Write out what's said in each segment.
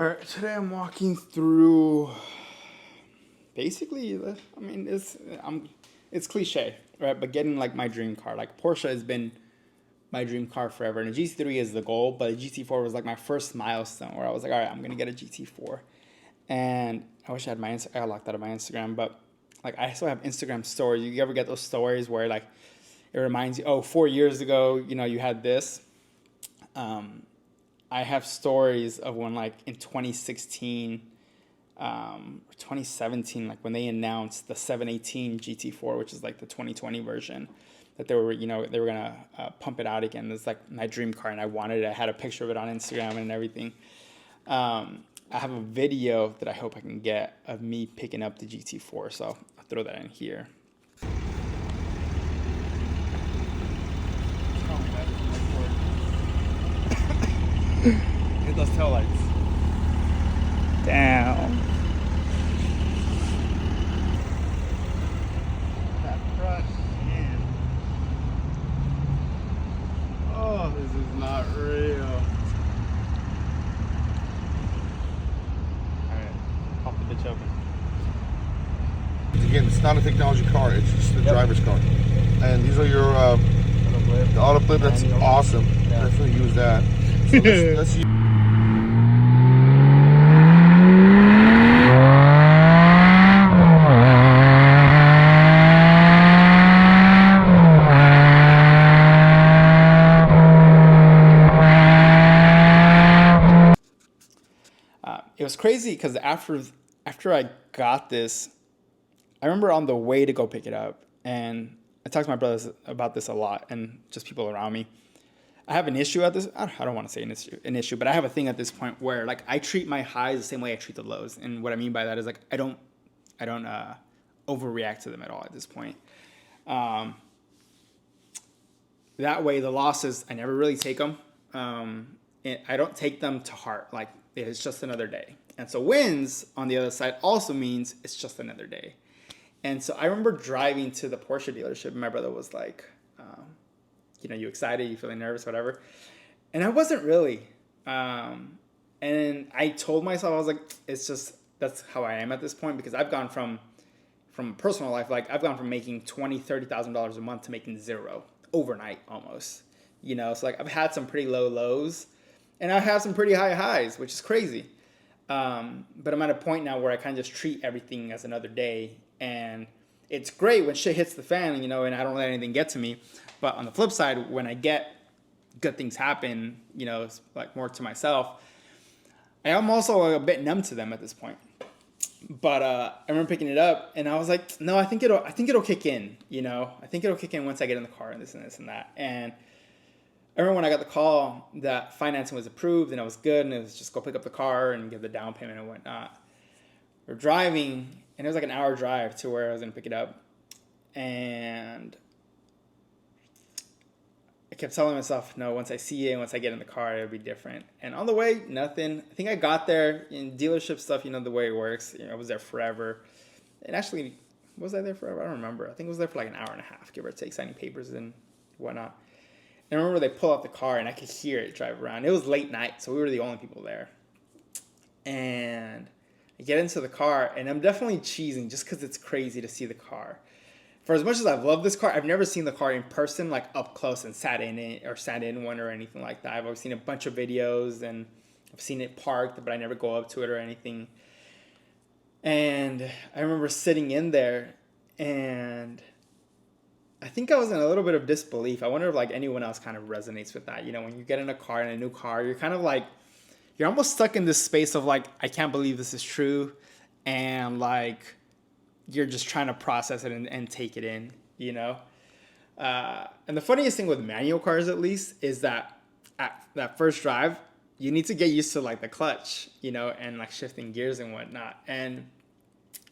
All right, today I'm walking through. Basically, I mean, it's cliche, right? But getting like my dream car, like Porsche has been my dream car forever, and a GT3 is the goal, but a GT4 was like my first milestone where I was like, all right, I'm gonna get a GT4, and I wish I had I locked out of my Instagram, but like I still have Instagram stories. You ever get those stories where like it reminds you, oh, 4 years ago, you had this. I have stories of when, like, in 2016 or 2017, like when they announced the 718 GT4, which is like the 2020 version, that they were gonna pump it out again. It's like my dream car, and I wanted it. I had a picture of it on Instagram and everything. I have a video that I hope I can get of me picking up the GT4, so I'll throw that in here. Hit those taillights. Down. That front end. Oh, this is not real. Alright, pop the bitch open. Again, it's not a technology car, it's just the driver's car. And these are your the auto flip. That's awesome. Yeah. Definitely use that. So let's use. It was crazy because after I got this, I remember on the way to go pick it up, and I talked to my brothers about this a lot, and just people around me. I have an issue at this. I don't want to say an issue, but I have a thing at this point where like I treat my highs the same way I treat the lows, and what I mean by that is like I don't overreact to them at all at this point. That way, the losses I never really take them. I don't take them to heart. Like it's just another day, and so wins on the other side also means it's just another day. And so I remember driving to the Porsche dealership, and my brother was like, you excited, you feeling nervous, whatever. And I wasn't really. And I told myself, I was like, that's how I am at this point, because I've gone from personal life, like I've gone from making $20,000, $30,000 a month to making zero overnight almost. So like I've had some pretty low lows, and I've had some pretty high highs, which is crazy. But I'm at a point now where I kind of just treat everything as another day. And it's great when shit hits the fan, and I don't let anything get to me. But on the flip side, when I get good things happen, it's like more to myself, I am also a bit numb to them at this point. But I remember picking it up, and I was like, no, I think it'll kick in, I think it'll kick in once I get in the car, and this and this and that. And I remember when I got the call that financing was approved and it was good, and it was just go pick up the car and give the down payment and whatnot. We're driving, and it was like an hour drive to where I was going to pick it up. And I kept telling myself, no, once I see it, once I get in the car, it'll be different. And on the way, nothing. I think I got there in dealership stuff, the way it works. I was there forever. And actually, was I there forever? I don't remember. I think I was there for like an hour and a half, give or take, signing papers and whatnot. And I remember they pull out the car, and I could hear it drive around. It was late night, so we were the only people there. And I get into the car, and I'm definitely cheesing just because it's crazy to see the car. For as much as I've loved this car, I've never seen the car in person, like up close, and sat in one or anything like that. I've always seen a bunch of videos, and I've seen it parked, but I never go up to it or anything. And I remember sitting in there, and I think I was in a little bit of disbelief. I wonder if like anyone else kind of resonates with that. When you get in a new car, you're kind of like, you're almost stuck in this space of like, I can't believe this is true. And like, you're just trying to process it and take it in, And the funniest thing with manual cars, at least, is that at that first drive, you need to get used to like the clutch, and like shifting gears and whatnot. And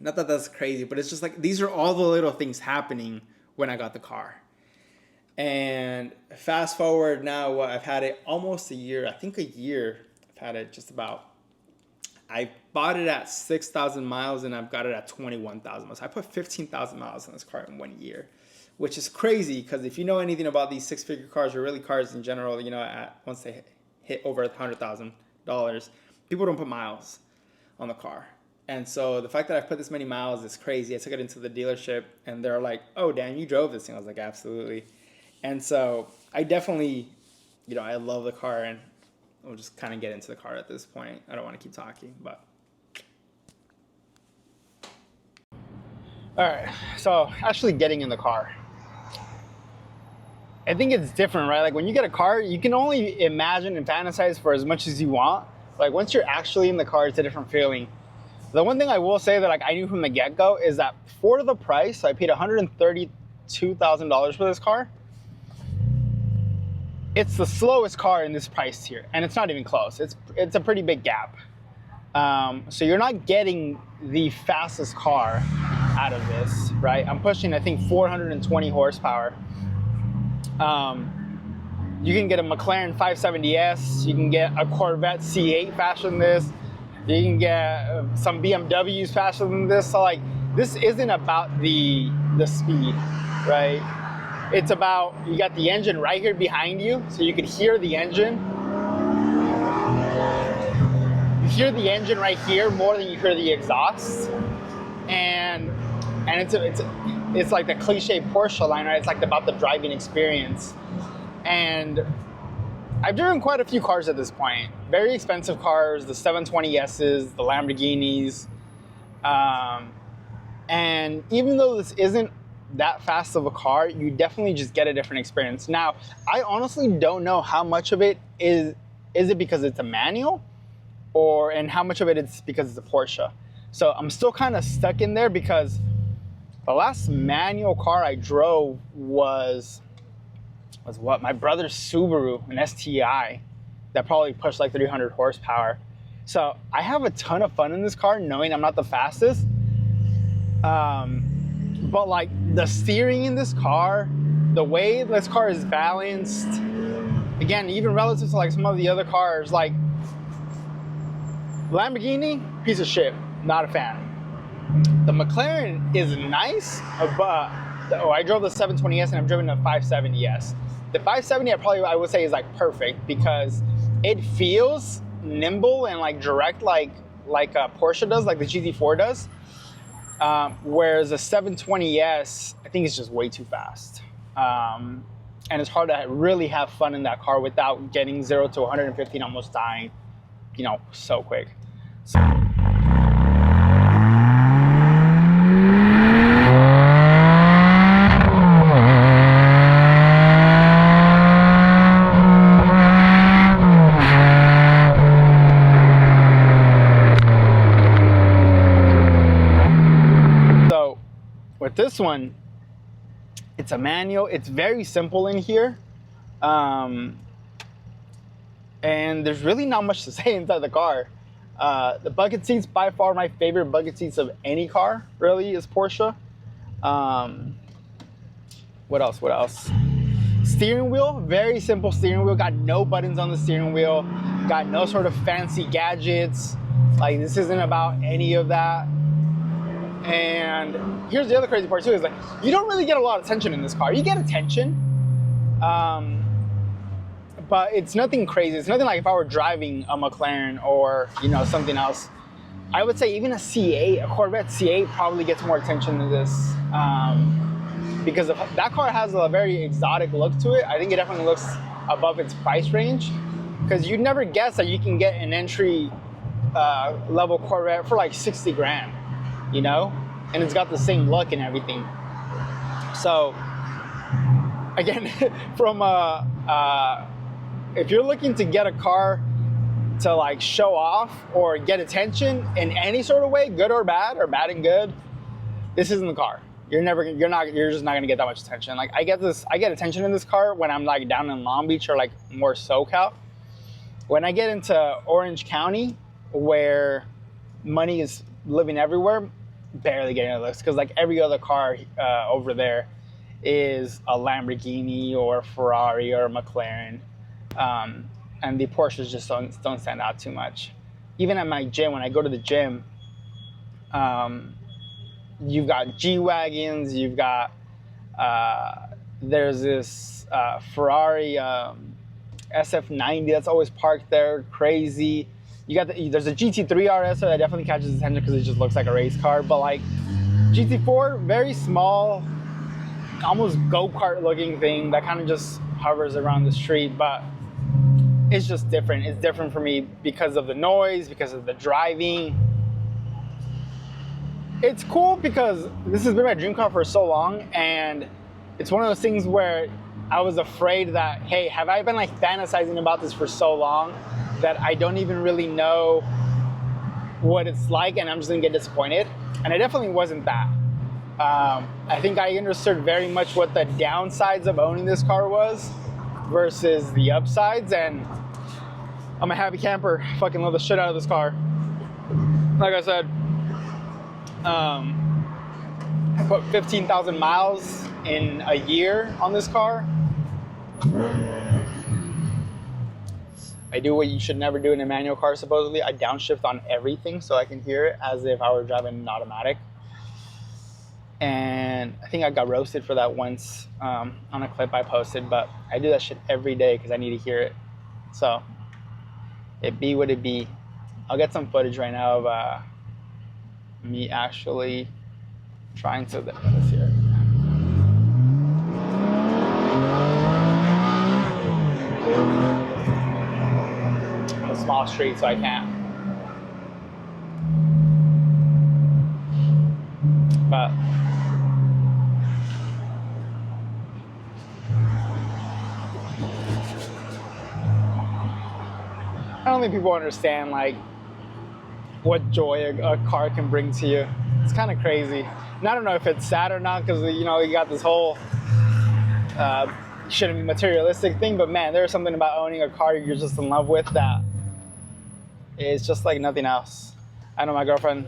not that that's crazy, but it's just like, these are all the little things happening when I got the car. And fast forward now, I've had it almost a year. I think a year. I've had it just about. I bought it at 6,000 miles, and I've got it at 21,000 miles. I put 15,000 miles on this car in 1 year, which is crazy, because if you know anything about these six-figure cars, or really cars in general, once they hit over $100,000, people don't put miles on the car. And so the fact that I've put this many miles is crazy. I took it into the dealership and they're like, oh, Dan, you drove this thing. I was like, absolutely. And so I definitely, I love the car, and we'll just kind of get into the car at this point. I don't want to keep talking, but. All right, so actually getting in the car. I think it's different, right? Like when you get a car, you can only imagine and fantasize for as much as you want. Like once you're actually in the car, it's a different feeling. The one thing I will say that like I knew from the get-go is that for the price, so I paid $132,000 for this car. It's the slowest car in this price tier, and it's not even close. It's a pretty big gap. So you're not getting the fastest car out of this, right? I'm pushing, I think, 420 horsepower. You can get a McLaren 570S. You can get a Corvette C8 faster than this. You can get some BMWs faster than this. So like, this isn't about the speed, right? It's about, you got the engine right here behind you, so you could hear the engine. You hear the engine right here more than you hear the exhaust. And it's like the cliche Porsche line, right? It's like about the driving experience. And I've driven quite a few cars at this point. Very expensive cars, the 720Ss, the Lamborghinis. And even though this isn't that fast of a car, you definitely just get a different experience. Now, I honestly don't know how much of it is it because it's a manual, and how much of it is because it's a Porsche. So I'm still kind of stuck in there, because the last manual car I drove was what? My brother's Subaru, an STI, that probably pushed like 300 horsepower. So I have a ton of fun in this car, knowing I'm not the fastest. But like the steering in this car, the way this car is balanced, again, even relative to like some of the other cars, like Lamborghini, piece of shit, not a fan. The McLaren is nice, but I drove the 720S and I'm driving a 570S. The 570 I would say is like perfect, because it feels nimble and like direct, like a Porsche does, like the GT4 does. Whereas the 720S, I think it's just way too fast. And it's hard to really have fun in that car without getting 0 to 115 almost dying, so quick. With this one, it's a manual. It's very simple in here. And there's really not much to say inside the car. The bucket seats, by far my favorite bucket seats of any car, really, is Porsche. What else? Steering wheel, very simple steering wheel. Got no buttons on the steering wheel. Got no sort of fancy gadgets. Like, this isn't about any of that. And here's the other crazy part too, is like, you don't really get a lot of attention in this car. You get attention, but it's nothing crazy. It's nothing like if I were driving a McLaren or, something else. I would say even a C8, a Corvette C8 probably gets more attention than this, because that car has a very exotic look to it. I think it definitely looks above its price range, because you'd never guess that you can get an entry level Corvette for like 60 grand. And it's got the same look and everything. So again, from if you're looking to get a car to like show off or get attention in any sort of way, good or bad and good, this isn't the car. You're just not gonna get that much attention. Like I get attention in this car when I'm like down in Long Beach or like more SoCal. When I get into Orange County, where money is living everywhere, barely getting a look, because like every other car over there is a Lamborghini or a Ferrari or a McLaren, and the Porsches just don't stand out too much. Even at my gym, when I go to the gym, you've got G-Wagons, you've got there's this Ferrari SF90 that's always parked there, crazy. You got there's a GT3 RS that definitely catches attention because it just looks like a race car, but like GT4, very small, almost go-kart looking thing that kind of just hovers around the street, but it's just different. It's different for me because of the noise, because of the driving. It's cool because this has been my dream car for so long, and it's one of those things where I was afraid that, hey, have I been like fantasizing about this for so long that I don't even really know what it's like and I'm just gonna get disappointed? And it definitely wasn't that. I think I understood very much what the downsides of owning this car was versus the upsides, and I'm a happy camper. I fucking love the shit out of this car. Like I said, I put 15,000 miles in a year on this car. I do what you should never do in a manual car, supposedly. I downshift on everything so I can hear it as if I were driving an automatic. And I think I got roasted for that once on a clip I posted, but I do that shit every day because I need to hear it. So it be what it be. I'll get some footage right now of me actually trying to, let's hear it. A small street, so I can't. But I don't think people understand like what joy a car can bring to you. It's kind of crazy. And I don't know if it's sad or not because, you know, you got this whole shouldn't be materialistic thing, but man, there's something about owning a car you're just in love with that is just like nothing else. I know my girlfriend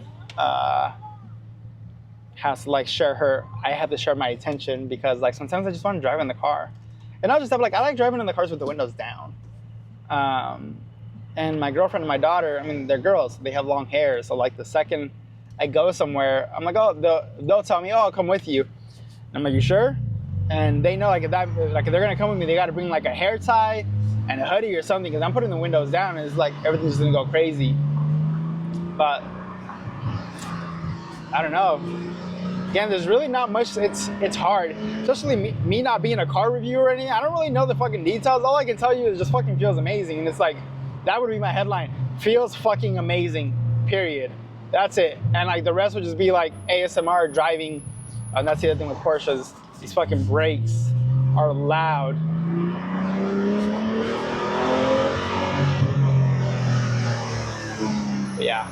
has to like I have to share my attention because like sometimes I just want to drive in the car. And I'll just have like, I like driving in the cars with the windows down. And my girlfriend and my daughter, I mean, they're girls, they have long hair. So like the second I go somewhere, I'm like, oh, they'll tell me, oh, I'll come with you. And I'm like, you sure? And they know like if they're gonna come with me, they gotta bring like a hair tie and a hoodie or something because I'm putting the windows down and it's like everything's gonna go crazy. But I don't know. Again, there's really not much. It's hard, especially me not being a car reviewer or anything. I don't really know the fucking details. All I can tell you is it just fucking feels amazing. And it's like, that would be my headline. Feels fucking amazing, period. That's it. And like the rest would just be like ASMR driving. And that's the other thing with Porsches. These fucking brakes are loud. But yeah.